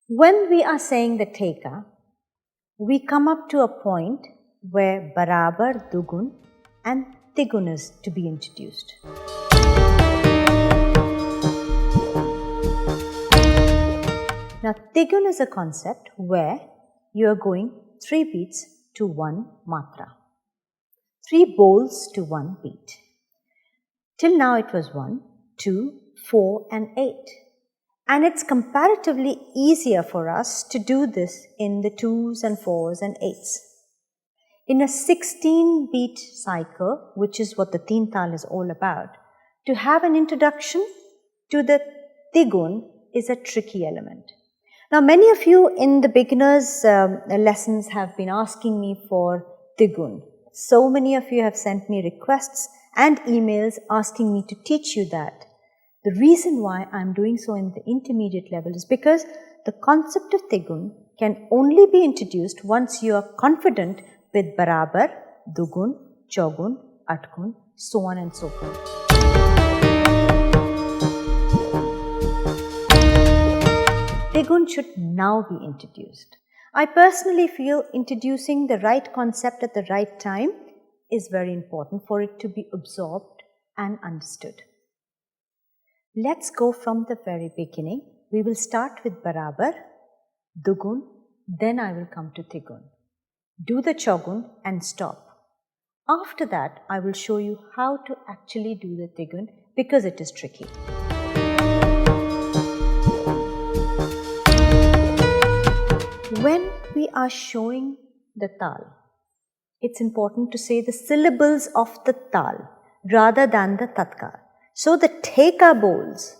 When we are saying the Theka, we come up to a point where Barabar, Dugun and Tigun is to be introduced. Now, Tigun is a concept where you are going 3 beats to 1 matra. 3 bowls to 1 beat. Till now it was 1, 2, 4 and 8. And it's comparatively easier for us to do this in the 2s and 4s and 8s. In a 16 beat cycle, which is what the Teen Tal is all about, to have an introduction to the Tigun is a tricky element. Now, many of you in the beginners lessons have been asking me for Tigun. So many of you have sent me requests and emails asking me to teach you that. The reason why I am doing so in the intermediate level is because the concept of Tigun can only be introduced once you are confident with Barabar, Dugun, Chogun, Atgun, so on and so forth. Tigun should now be introduced. I personally feel introducing the right concept at the right time is very important for it to be absorbed and understood. Let's go from the very beginning. We will start with Barabar, Dugun, then I will come to Tigun. Do the Chogun and stop. After that, I will show you how to actually do the Tigun because it is tricky. When we are showing the Tal, it's important to say the syllables of the Tal rather than the Tatkal. So the Theka bowls,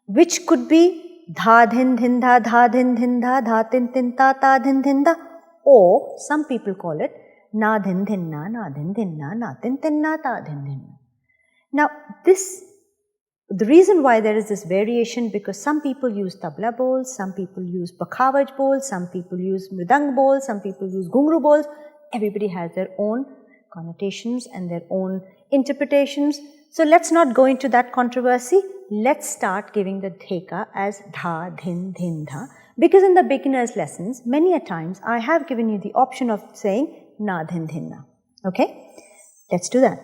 which could be Dha Dhin Dhin Dha, Dha Dhin Dhin Dha, Dha Tin Tin Ta, Ta Dhin Dhin Da, or some people call it Na Dhin Dhin Na, Na Dhin Dhin Na, Na Tin Tin Na, Ta Dhin Dhin Na. Now the reason why there is this variation because some people use tabla bowls, some people use bakhavaj bowls, some people use mridang bowls, some people use gungru bowls. Everybody has their own connotations and their own interpretations. So let's not go into that controversy. Let's start giving the Theka as Dha, Dhin, Dhin, Dha. Because in the beginner's lessons, many a times I have given you the option of saying Na, Dhin, Dhin, Na. Okay? Let's do that.